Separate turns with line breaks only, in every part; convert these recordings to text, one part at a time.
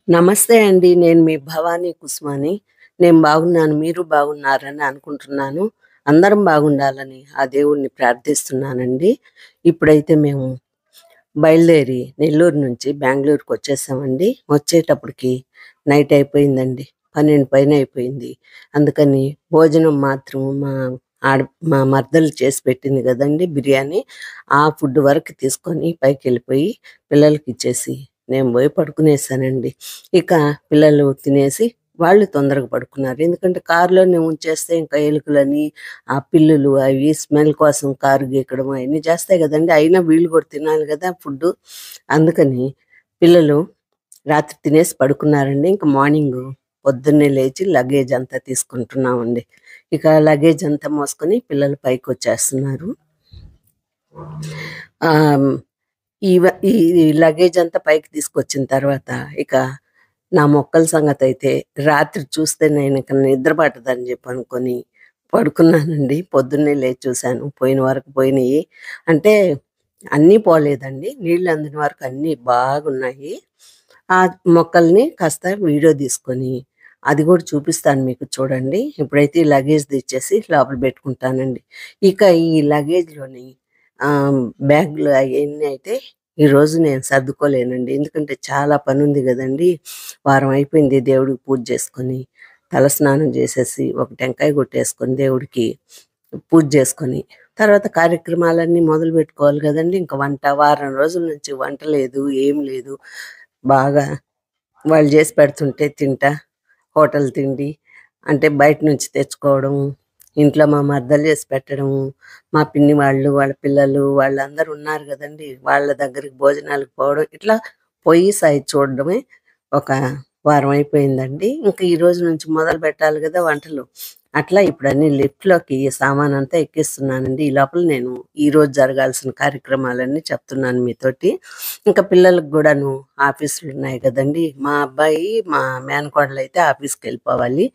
నమస్తే అండి. నేను మీ భవానీ కుస్మాని. నేను బాగున్నాను. మీరు బాగున్నారని అనుకుంటున్నాను. అందరం బాగుండాలని ఆ దేవుడిని ప్రార్థిస్తున్నానండి. ఇప్పుడైతే మేము బయలుదేరి నెల్లూరు నుంచి బెంగుళూరుకొచ్చేసామండి. వచ్చేటప్పటికి నైట్ అయిపోయిందండి. 12 పైన అయిపోయింది. అందుకని భోజనం మాత్రం ఆడ మా మరదలు చేసి పెట్టింది గదండీ బిర్యానీ. ఆ ఫుడ్ వరకు తీసుకొని పైకెళ్ళిపోయి పిల్లలకిచ్చేసి నేను బోయి పడుకునేసానండి. ఇక పిల్లలు తినేసి వాళ్ళు తొందరగా పడుకున్నారు. ఎందుకంటే కారులోనే ఉంచేస్తే ఇంకా ఎలుకలని, ఆ పిల్లులు అవి స్మెల్ కోసం కారు గీకడం అయన్నీ చేస్తాయి గదండీ! అయినా వీళ్ళు గూడా తినాలి గదా ఫుడ్డు. అందుకని పిల్లలు రాత్రి తినేసి పడుకున్నారండి. ఇంక మార్నింగు పొద్దున్నే లేచి లగేజ్ అంతా తీసుకుంటున్నామండి. ఇక లగేజ్ అంతా మోసుకొని పిల్లలు పైకొచ్చేస్తున్నారు. ఆహ్, ఈవ ఈ ఈ లగేజ్ అంతా పైకి తీసుకొచ్చిన తర్వాత ఇక నా మొక్కల సంగతైతే రాత్రి చూస్తే నేనిక నిద్ర పట్టదని జెప్పి అనుకోని పడుకున్నానండి. పొద్దున్నే లేచి చూశాను. పోయిన వరకు పోయినియి. అంటే అన్నీ పోలేదండి. నీళ్ళు అందిన వరకు అన్నీ బాగున్నాయి. ఆ మొక్కల్ని కాస్త వీడియో తీసుకొని అది గూడా చూపిస్తాను మీకు చూడండి. ఇప్పుడైతే ఈ లగేజ్ తెచ్చేసి లోపల బెట్టుకుంటానండి. ఇక ఈ లగేజ్‌లోని బ్యాగులు అయన్నీ అయితే ఈరోజు నేను సర్దుకోలేనండి. ఎందుకంటే చాలా పనుంది గదండీ! వారం అయిపోయింది దేవుడికి పూజ చేసుకొని, తలస్నానం చేసేసి, ఒక టెంకాయ కొట్టేసుకొని దేవుడికి పూజ చేసుకొని, తర్వాత కార్యక్రమాలన్నీ మొదలుపెట్టుకోవాలి గదండీ! ఇంక వంట వారం రోజుల నుంచి వంట లేదు, ఏం లేదు. బాగా వాళ్ళు చేసి పెడుతుంటే తింటా, హోటల్ తిండి అంటే బయట నుంచి తెచ్చుకోవడం, ఇంట్లో మా మరదలు చేసి పెట్టడము, మా పిన్ని వాళ్ళు, వాళ్ళ పిల్లలు వాళ్ళందరూ ఉన్నారు గదండీ! వాళ్ళ దగ్గరికి భోజనాలకు పోవడం, ఇట్లా పొయ్యి సాయి చూడడమే ఒక వారం అయిపోయిందండి. ఇంక ఈ రోజు నుంచి మొదలు పెట్టాలి గదా వంటలు. అట్లా ఇప్పుడన్నీ లిఫ్ట్‌లోకి సామానంతా ఎక్కిస్తున్నానండి. ఈ లోపల నేను ఈరోజు జరగాల్సిన కార్యక్రమాలన్నీ చెప్తున్నాను మీతోటి. ఇంకా పిల్లలకి గూడాను ఆఫీసులున్నాయి గదండీ! మా అబ్బాయి, మా మేనకోడలైతే ఆఫీస్‌కెళ్ళిపోవాలి.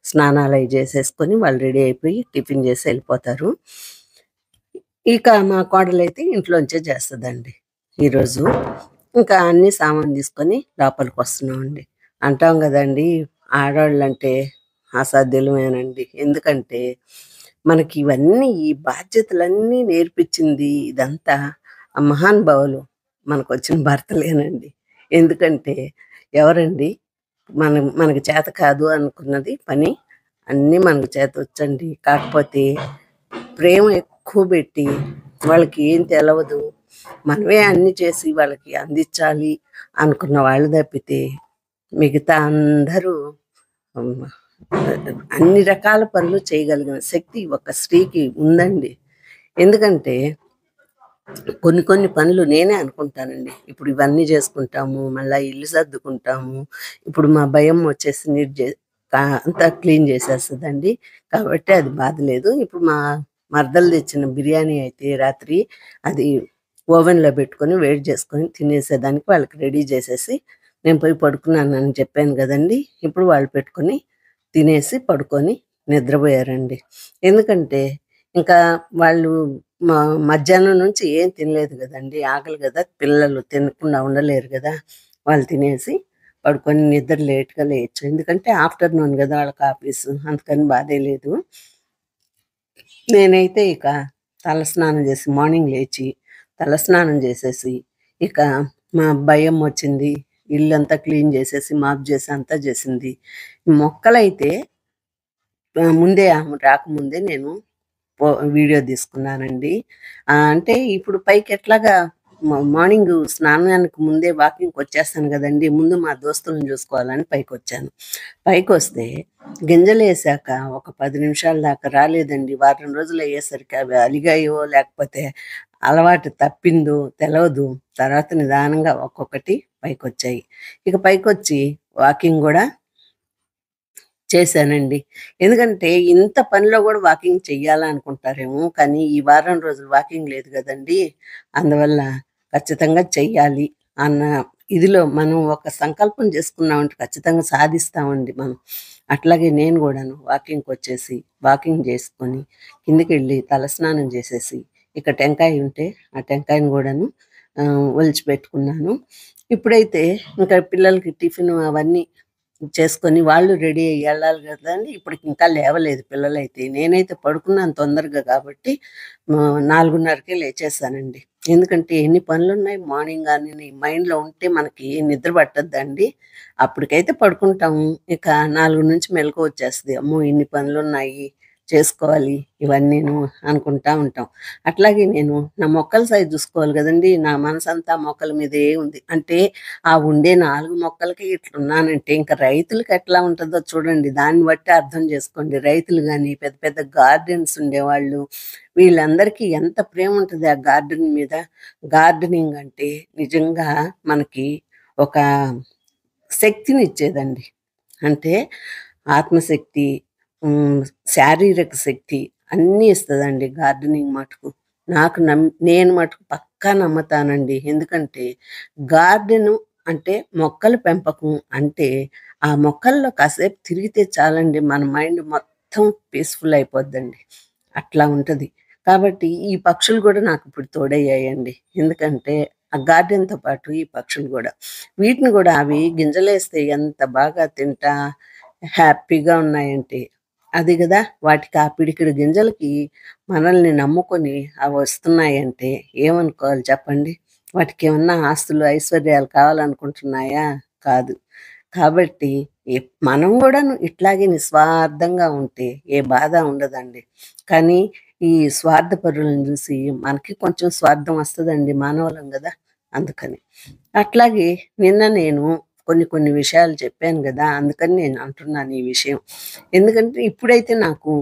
స్నానాలయి జేసేసుకొని వాళ్ళు రెడీ అయిపోయి టిఫిన్ జేసి ఎళ్ళిపోతారు. ఇక మా కోడలైతే ఇంట్లోంచే చేస్తదండి ఈరోజు. ఇంకా అన్నీ సామాను తీసుకొని లోపలికొస్తున్నామండి. అంటాం గదండీ! ఆడోళ్ళంటే అసాధ్యులమేనండి. ఎందుకంటే మనకి ఇవన్నీ ఈ బాధ్యతలన్నీ నేర్పించింది ఇదంతా ఆ మహానుభావులు మనకొచ్చిన భర్తలేనండి. ఎందుకంటే ఎవరండి మనకి చేత కాదు అనుకున్నది పని అన్నీ మనకు చేతొచ్చండి. కాకపోతే ప్రేమ ఎక్కువ బెట్టి వాళ్ళకి ఏం తెలవదు. మనమే అన్నీ చేసి వాళ్ళకి అందించాలి అనుకున్న వాళ్ళు తప్పితే మిగతా అందరూ హ్మ్. అన్ని రకాల పనులు చేయగలిగిన శక్తి ఒక స్త్రీకి ఉందండి. ఎందుకంటే కొన్ని కొన్ని పనులు నేనే అనుకుంటానండి. ఇప్పుడు ఇవన్నీ జేసుకుంటాము. మళ్ళా ఇల్లు సర్దుకుంటాము. ఇప్పుడు మా భయమ్మ వచ్చేసి నీట్ జే అంతా క్లీన్ జేసేస్తదండి. కాబట్టి అది బాధ లేదు. ఇప్పుడు మా మరదలు తెచ్చిన బిర్యానీ అయితే రాత్రి అది ఓవెన్‌లో బెట్టుకొని వేడి జేసుకొని తినేసేదానికి వాళ్ళకి రెడీ జేసేసి నేను పోయి పడుకున్నానని చెప్పాను గదండీ! ఇప్పుడు వాళ్ళు పెట్టుకొని తినేసి పడుకొని నిద్రబోయారండి. ఎందుకంటే ఇంకా వాళ్ళు మ మధ్యాహ్నం నుంచి ఏం తినలేదు గదండీ! ఆకలి గదా! పిల్లలు తినకుండా ఉండలేరు గదా! వాళ్ళు తినేసి పడుకొని నిద్ర లేట్‌గా లేయొచ్చు. ఎందుకంటే ఆఫ్టర్‌నూన్ గదా! వాళ్ళకి ఆఫీసు. అందుకని బాధే లేదు. నేనైతే ఇక తలస్నానం జేసి మార్నింగ్ లేచి, తలస్నానం జేసేసి, ఇక మా అబ్బాయమ్మొచ్చింది. ఇల్లంతా క్లీన్ జేసేసి, మాప్ జేసి అంతా జేసింది. మొక్కలైతే ముందే ఆమె రాకముందే నేను ఫో వీడియో తీసుకున్నానండి. అంటే ఇప్పుడు పైకెట్లాగా మార్నింగు స్నానానికి ముందే వాకింగ్‌కొచ్చేస్తాను గదండీ! ముందు మా దోస్తులను జూసుకోవాలని పైకొచ్చాను. పైకొస్తే గింజలేసాక ఒక 10 నిమిషాల దాకా రాలేదండి. వారం రోజులయ్యేసరికి అవి అలిగాయో, లేకపోతే అలవాటు తప్పిందో తెలవదు. తర్వాత నిదానంగా ఒక్కొక్కటి పైకొచ్చాయి. ఇక పైకొచ్చి వాకింగ్ గూడా చేశానండి. ఎందుకంటే ఇంత పనిలో గూడా వాకింగ్ చెయ్యాలనుకుంటారేమో, కానీ ఈ వారం రోజులు వాకింగ్ లేదు గదండీ! అందువల్ల ఖచ్చితంగా చెయ్యాలి అన్న ఇదిలో మనం ఒక సంకల్పం జేసుకున్నామంటే ఖచ్చితంగా సాధిస్తామండి మనం. అట్లాగే నేను గూడాను వాకింగ్‌కొచ్చేసి, వాకింగ్ జేసుకొని, కిందకెళ్ళి తలస్నానం జేసేసి, ఇక టెంకాయ ఉంటే ఆ టెంకాయని గూడాను ఒలిచి పెట్టుకున్నాను. ఇప్పుడైతే ఇంకా పిల్లలకి టిఫిను అవన్నీ చేసుకొని వాళ్ళు రెడీ అయ్యి ఎళ్ళాలి గదండీ! ఇప్పటికింకా లేవలేదు పిల్లలైతే. నేనైతే పడుకున్నాను తొందరగా కాబట్టి 4:30కే లేచేసానండి. ఎందుకంటే ఎన్ని పనులున్నాయి మార్నింగ్ గాని మైండ్‌లో ఉంటే మనకి నిద్ర పట్టద్దండి. అప్పటికైతే పడుకుంటాము. ఇక 4 నుంచి మెలుకువ వచ్చేస్తది. అమ్మో! ఇన్ని పనులున్నాయి చేసుకోవాలి ఇవన్నీను అనుకుంటా ఉంటాం. అట్లాగే నేను నా మొక్కల సైజ్ చూసుకోవాలి గదండీ! నా మనసంతా మొక్కల మీదే ఉంది. అంటే ఆ ఉండే 4 మొక్కలకి ఇట్లున్నానంటే ఇంక రైతులకి ఎట్లా ఉంటదో చూడండి. దాన్ని బట్టి అర్థం చేసుకోండి. రైతులు గాని, పెద్ద పెద్ద గార్డెన్స్ ఉండేవాళ్ళు, వీళ్ళందరికీ ఎంత ప్రేముంటది ఆ గార్డెన్ మీద. గార్డెనింగ్ అంటే నిజంగా మనకి ఒక శక్తినిచ్చేదండి. అంటే ఆత్మశక్తి, హ్మ్, శారీరక శక్తి అన్నీ ఇస్తదండి గార్డెనింగ్ మటుకు. నేను మటుకు పక్కా నమ్ముతానండి. ఎందుకంటే గార్డెను అంటే మొక్కల పెంపకం అంటే, ఆ మొక్కల్లో కాసేపు తిరిగితే చాలండి మన మైండ్ మొత్తం పీస్‌ఫుల్ అయిపోద్దండి. అట్లా ఉంటది. కాబట్టి ఈ పక్షులు గూడా నాకిప్పుడు తోడయ్యాయండి. ఎందుకంటే ఆ గార్డెన్‌తో పాటు ఈ పక్షులు గూడా. వీటిని గూడా అవి గింజలేస్తే ఎంత బాగా తింటా హ్యాపీగా ఉన్నాయంటే, అది గదా! వాటికి ఆ పిడికెడు గింజలకి మనల్ని నమ్ముకొని అవొస్తున్నాయంటే ఏమనుకోవాలి చెప్పండి? వాటికేమన్నా ఆస్తులు, ఐశ్వర్యాలు కావాలనుకుంటున్నాయా? కాదు. కాబట్టి మనం గూడాను ఇట్లాగే నిస్వార్థంగా ఉంటే ఏ బాధ ఉండదండి. కానీ ఈ స్వార్థపరులను జూసి మనకి కొంచెం స్వార్థం వస్తదండి. మానవులం గదా! అందుకని. అట్లాగే నిన్న నేను కొన్ని కొన్ని విషయాలు చెప్పాను గదా! అందుకని నేను అంటున్నాను ఈ విషయం. ఎందుకంటే ఇప్పుడైతే నాకు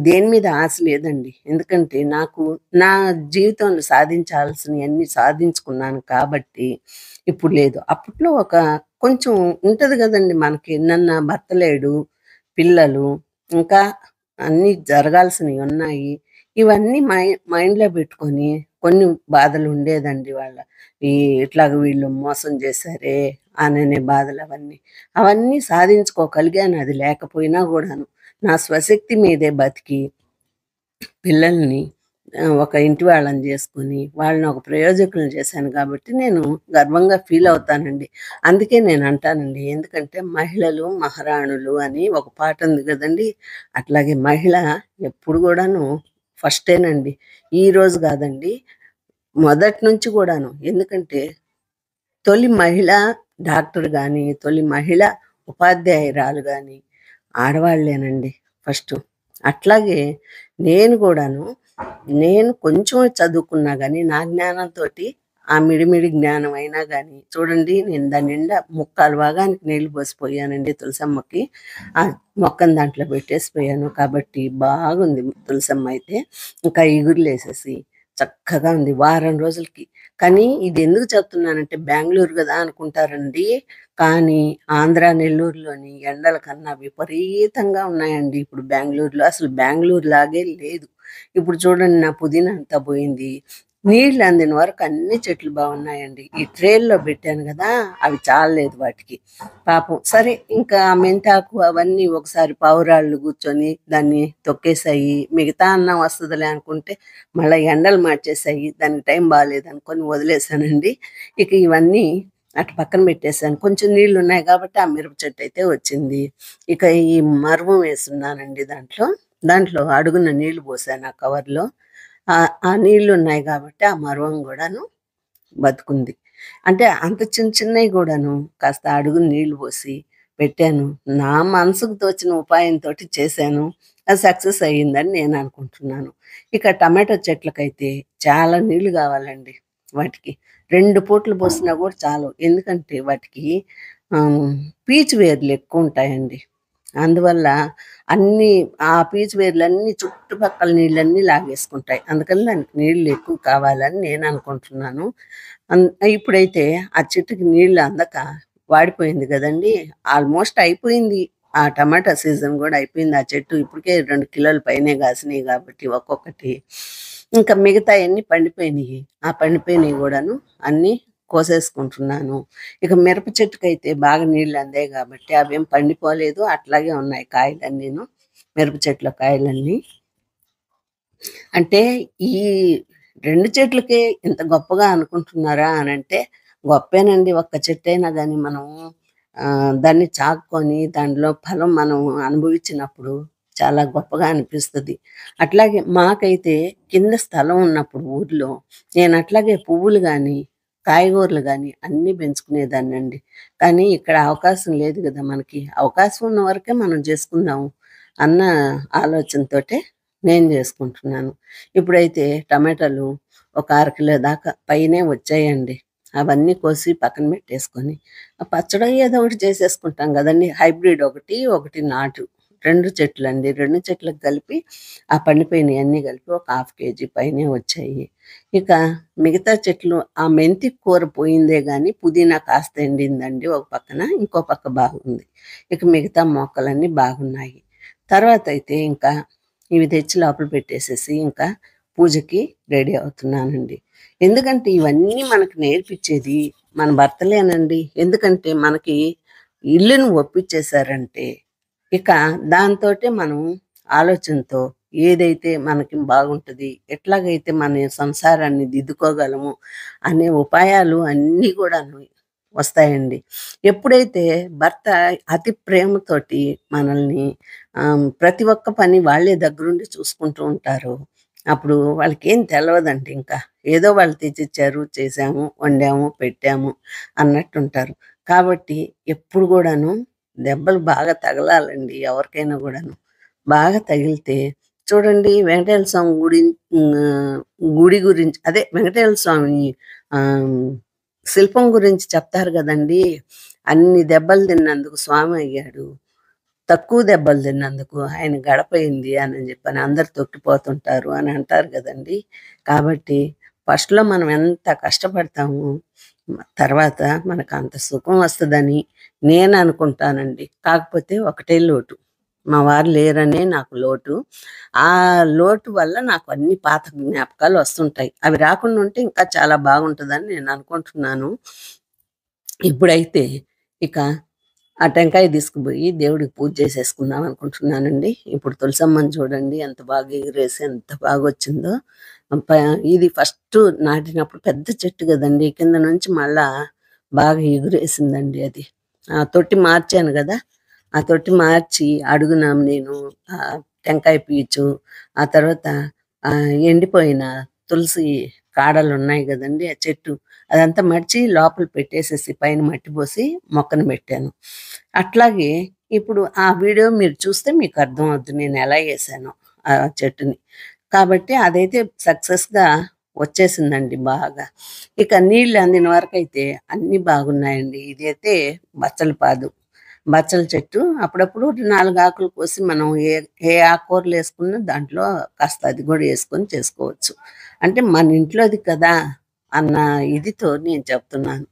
దేని మీద ఆశ లేదండి. ఎందుకంటే నాకు నా జీవితంలో సాధించాల్సినయన్నీ సాధించుకున్నాను కాబట్టి ఇప్పుడు లేదు. అప్పట్లో ఒక కొంచెం ఉంటది గదండీ మనకి. నన్న భర్త లేడు, పిల్లలు, ఇంకా అన్నీ జరగాల్సినయున్నాయి. ఇవన్నీ మైండ్‌లో బెట్టుకొని కొన్ని బాధలుండేదండి వాళ్ళ. ఈ ఇట్లాగ వీళ్ళు మోసం జేశారే అననే బాధలవన్నీ. అవన్నీ సాధించుకోగలిగాను అది లేకపోయినా గూడాను. నా స్వశక్తి మీదే బతికి పిల్లల్ని ఒక ఇంటి వాళ్ళని జేసుకొని, వాళ్ళని ఒక ప్రయోజకులను చేశాను గాబట్టి, నేను గర్వంగా ఫీలవుతానండి. అందుకే నేనంటానండి, ఎందుకంటే మహిళలు మహారాణులు అని ఒక పాటుంది గదండీ! అట్లాగే మహిళ ఎప్పుడు గూడాను ఫస్టేనండి. ఈరోజు గాదండి, మొదటి నుంచి గూడాను. ఎందుకంటే తొలి మహిళ డాక్టర్ గాని, తొలి మహిళ ఉపాధ్యాయురాలు గాని ఆడవాళ్ళేనండి ఫస్టు. అట్లాగే నేను గూడాను, నేను కొంచెం చదువుకున్నా గాని, నా జ్ఞానంతోటి ఆ మిడిమిడి జ్ఞానం అయినా గాని చూడండి నేను దాని నిండా ముక్కాలు భాగానికి నీళ్లు పోసిపోయానండి తులసమ్మకి. ఆ మొక్కని దాంట్లో పెట్టేసిపోయాను. కాబట్టి బాగుంది తులసమ్మ అయితే. ఇంకా ఇగుర్లేసేసి చక్కగా ఉంది వారం రోజులకి. కానీ ఇదెందుకు చెప్తున్నానంటే బెంగుళూరు గదా అనుకుంటారండి. కానీ ఆంధ్ర, నెల్లూరులోని ఎండల కన్నా విపరీతంగా ఉన్నాయండి ఇప్పుడు బెంగుళూరులో. అసలు బెంగుళూరు లాగే లేదు. ఇప్పుడు చూడండి నా పుదీనా అంతా పోయింది. నీళ్ళు అందిన వరకు అన్ని చెట్లు బాగున్నాయండి. ఈ ట్రేల్లో పెట్టాను గదా! అవి చాలలేదు వాటికి. పాపం సరే ఇంకా మెంతాకు అవన్నీ ఒకసారి పావురాళ్ళు కూర్చొని దాన్ని తొక్కేసాయి. మిగతా అన్నా వస్తదిలే అనుకుంటే మళ్ళా ఎండలు మార్చేసాయి. దానికి టైం బాలేదనుకోని వదిలేసానండి. ఇక ఇవన్నీ అటు పక్కన పెట్టేసాను. కొంచెం నీళ్లున్నాయి కాబట్టి ఆ మిరప చెట్టయితే వచ్చింది. ఇక ఈ మర్వం వేసున్నానండి దాంట్లో. దాంట్లో అడుగున నీళ్లు పోసాను ఆ కవర్‌లో. ఆ నీళ్లున్నాయి గాబట్టి ఆ మర్వం గూడాను బతుకుంది. అంటే అంత చిన్న చిన్నయి గూడాను కాస్త అడుగున నీళ్లు పోసి పెట్టాను. నా మనసుకు తోచిన ఉపాయంతోటి చేశాను. అది సక్సెస్ అయ్యిందని నేననుకుంటున్నాను. ఇక టమాటో చెట్లకైతే చాలా నీళ్లు గావాలండి వాటికి. 2 పూటలు పోసినా గూడా చాలవు. ఎందుకంటే వాటికి ఆహ్, పీచు వేర్లెక్కువుంటాయండి. అందువల్ల అన్నీ ఆ పీచు వేర్లన్నీ చుట్టుపక్కల నీళ్ళన్నీ లాగేసుకుంటాయి. అందుకని దానికి నీళ్ళు ఎక్కువ కావాలని నేననుకుంటున్నాను. అన్ ఇప్పుడైతే ఆ చెట్టుకి నీళ్ళు అందక వాడిపోయింది గదండీ! ఆల్మోస్ట్ అయిపోయింది. ఆ టమాటా సీజన్ గూడా అయిపోయింది. ఆ చెట్టు ఇప్పటికే 2 కిలోల పైనే గాసినియి గాబట్టి ఒక్కొక్కటి. ఇంకా మిగతాయన్నీ పండిపోయినియి. ఆ పండిపోయినియి గూడాను అన్నీ కోసేసుకుంటున్నాను. ఇక మిరప చెట్టుకైతే బాగా నీళ్ళు అందాయి గాబట్టి అవేం పండిపోలేదు. అట్లాగే ఉన్నాయి కాయలన్నీను. మిరప చెట్లో కాయలన్నీ. అంటే ఈ 2 చెట్లకే ఇంత గొప్పగా అనుకుంటున్నారా అనంటే, గొప్పేనండి ఒక్క చెట్టైనా గాని మనం దాన్ని చాక్కొని దాంట్లో ఫలం మనం అనుభవించినప్పుడు చాలా గొప్పగా అనిపిస్తది. అట్లాగే మాకైతే కింద స్థలం ఉన్నప్పుడు ఊర్లో నేను అట్లాగే పువ్వులు గాని, కాయగూరలు గాని అన్నీ పెంచుకునేదాన్నండి. కానీ ఇక్కడ అవకాశం లేదు గదా మనకి. అవకాశం ఉన్న వరకే మనం చేసుకుందాము అన్న ఆలోచనతోటే నేను జేసుకుంటున్నాను. ఇప్పుడైతే టమాటాలు ఒక అర కిలో దాకా పైనే వచ్చాయండి. అవన్నీ కోసి పక్కన పెట్టేసుకొని, ఆ పచ్చడో ఏదో ఒకటి చేసేసుకుంటాం గదండీ! హైబ్రిడ్ ఒకటి, ఒకటి నాటు. 2 చెట్లండి. 2 చెట్లకు కలిపి ఆ పండిపోయినయన్నీ కలిపి ఒక హాఫ్ కేజీ పైనే వచ్చాయి. ఇక మిగతా చెట్లు ఆ మెంతి కూర పోయిందే గానీ, పుదీనా కాస్త ఎండిందండి ఒక పక్కన. ఇంకో పక్క బాగుంది. ఇక మిగతా మొక్కలన్నీ బాగున్నాయి. తర్వాతయితే ఇంకా ఇవి తెచ్చి లోపల పెట్టేసేసి ఇంకా పూజకి రెడీ అవుతున్నానండి. ఎందుకంటే ఇవన్నీ మనకు నేర్పిచ్చేది మన భర్తలేనండి. ఎందుకంటే మనకి ఇల్లుని ఒప్పించేసారంటే, ఇక దాంతోటే మనం ఆలోచనతో ఏదైతే మనకి బాగుంటది, ఎట్లాగైతే మన సంసారాన్ని దిద్దుకోగలము అనే ఉపాయాలు అన్నీ గూడాను వస్తాయండి. ఎప్పుడైతే భర్త అతి ప్రేమతోటి మనల్ని ప్రతి ఒక్క పని వాళ్ళే దగ్గరుండి చూసుకుంటూ ఉంటారో, అప్పుడు వాళ్ళకేం తెలవదండి ఇంకా. ఏదో వాళ్ళు తెచ్చిచ్చారు, చేశాము, వండాము, పెట్టాము అన్నట్టుంటారు. కాబట్టి ఎప్పుడు గూడాను దెబ్బలు బాగా తగలాలండి ఎవరికైనా గూడాను. బాగా తగిలితే చూడండి వెంకటేశ్వర స్వామి గుడి గురించి అదే వెంకటేశ్వర స్వామి ఆహ్, శిల్పం గురించి చెప్తారు గదండీ! అన్ని దెబ్బలు తిన్నందుకు స్వామి అయ్యాడు. తక్కువ దెబ్బలు తిన్నందుకు ఆయన గడపయింది అని చెప్పని అందరూ తొక్కిపోతుంటారు అని అంటారు గదండీ! కాబట్టి ఫస్ట్‌లో మనం ఎంత కష్టపడతామో తర్వాత మనకంత సుఖం వస్తదని నేననుకుంటానండి. కాకపోతే ఒకటే లోటు. మా వారు లేరనే నాకు లోటు. ఆ లోటు వల్ల నాకు అన్ని పాత జ్ఞాపకాలు వస్తుంటాయి. అవి రాకుండా ఉంటే ఇంకా చాలా బాగుంటదని నేననుకుంటున్నాను. ఇప్పుడైతే ఇక ఆ టెంకాయ తీసుకుపోయి దేవుడికి పూజ చేసేసుకుందాం అనుకుంటున్నానండి. ఇప్పుడు తులసమ్మని చూడండి ఎంత బాగా ఎగిరేసి ఎంత బాగొచ్చిందో. ప ఇది ఫస్టు నాటినప్పుడు పెద్ద చెట్టు గదండీ! కింద నుంచి మళ్ళా బాగా ఎగురేసిందండి అది. ఆ తొట్టి మార్చాను గదా! ఆ తొట్టి మార్చి అడుగున నేను టెంకాయ పీచు, ఆ తర్వాత ఎండిపోయిన తులసి కాడలున్నాయి గదండీ! ఆ చెట్టు అదంతా మడిచి లోపల పెట్టేసేసి పైన మట్టి పోసి మొక్కను పెట్టాను. అట్లాగే ఇప్పుడు ఆ వీడియో మీరు చూస్తే మీకు అర్థమవుద్ది నేనెలా ఏసానో ఆ చెట్టుని. కాబట్టి అదైతే సక్సెస్‌గా వచ్చేసిందండి బాగా. ఇక నీళ్ళు అందిన వరకైతే అన్నీ బాగున్నాయండి. ఇదైతే బచ్చల పాదు. బచ్చల చెట్టు అప్పుడప్పుడు 4 ఆకులు కోసి మనం ఏ ఏ ఆకుకూరలేసుకున్నా దాంట్లో కాస్త అది గూడా యేసుకొని చేసుకోవచ్చు. అంటే మన ఇంట్లోది కదా! అన్న ఇదితో నేను చెప్తున్నాను.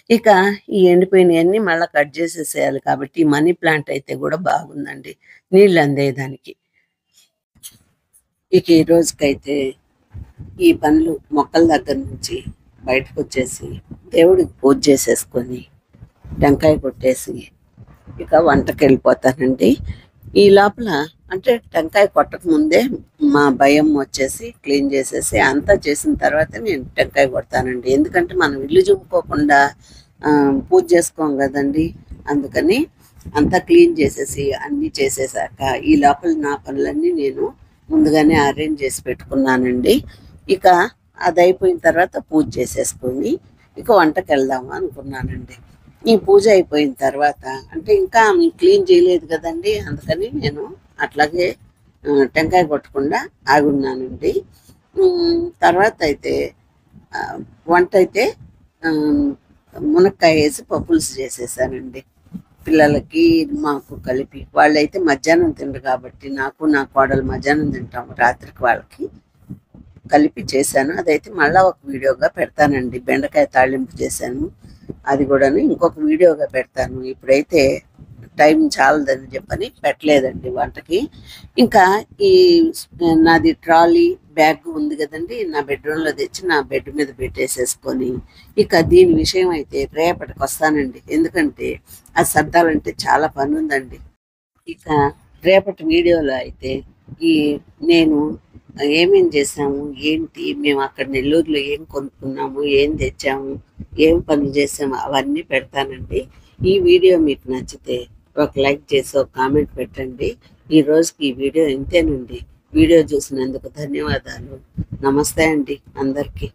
ఇక ఈ ఎండిపోయినయన్నీ మళ్ళా కట్ జేసేసేయాలి కాబట్టి ఈ మనీ ప్లాంట్ అయితే గూడా బాగుందండి. నీళ్ళందేదానికి. ఇక ఈ రోజుకైతే ఈ పనులు మొక్కల దగ్గర నుంచి బయటకొచ్చేసి, దేవుడికి పూజ చేసేసుకొని, టెంకాయ కొట్టేసి, ఇక వంటకెళ్ళిపోతానండి. ఈ లోపల అంటే టెంకాయ కొట్టకముందే మా భయం వచ్చేసి క్లీన్ చేసేసి, అంతా చేసిన తర్వాతే నేను టెంకాయ కొడతానండి. ఎందుకంటే మనం ఇల్లు జిమ్ముకోకుండా పూజ చేసుకోం గదండీ! అందుకని అంతా క్లీన్ చేసేసి, అన్నీ చేసేసాక, ఈ లోపల నా పనులన్నీ నేను ముందుగానే అరేంజ్ చేసి పెట్టుకున్నానండి. ఇక అదయిపోయిన తర్వాత పూజ చేసేసుకొని, ఇక వంటకెళ్దాము అనుకున్నానండి. ఈ పూజ అయిపోయిన తర్వాత అంటే ఇంకా క్లీన్ చేయలేదు గదండీ! అందుకని నేను అట్లాగే టెంకాయ కొట్టకుండా ఆగున్నానండి. తర్వాతయితే వంటయితే ఆహ్, మునక్కాయ ఏసి పప్పులుసు చేసేసానండి. పిల్లలకి, మాకు కలిపి. వాళ్ళైతే మధ్యాహ్నం తినరు కాబట్టి నాకు, నా కోడలు మధ్యాహ్నం తింటాము. రాత్రికి వాళ్ళకి కలిపి చేశాను. అదైతే మళ్ళా ఒక వీడియోగా పెడతానండి. బెండకాయ తాళింపు చేశాను. అది గూడాను ఇంకొక వీడియోగా పెడతాను. ఇప్పుడైతే టైం చాలదని చెప్పని పెట్టలేదండి వంటకి. ఇంకా ఈ నాది ట్రాలీ బ్యాగ్ ఉంది గదండీ! నా బెడ్‌రూమ్‌లో తెచ్చి నా బెడ్ మీద పెట్టేసేసుకొని, ఇక దీని విషయం అయితే రేపటికొస్తానండి. ఎందుకంటే అది సర్దాలంటే చాలా పనుందండి. ఇక రేపటి వీడియోలో అయితే ఈ నేను ఏమేం చేసాము, ఏంటి, మేము అక్కడ నెల్లూరులో ఏం కొనుక్కున్నాము, ఏం తెచ్చాము, ఏం పనులు చేసాము అవన్నీ పెడతానండి. ఈ వీడియో మీకు నచ్చితే ఒక లైక్ చేసి ఒక కామెంట్ పెట్టండి. ఈ రోజుకి ఈ వీడియో ఇంతేనండి. వీడియో చూసినందుకు ధన్యవాదాలు. నమస్తే అండి అందరికీ.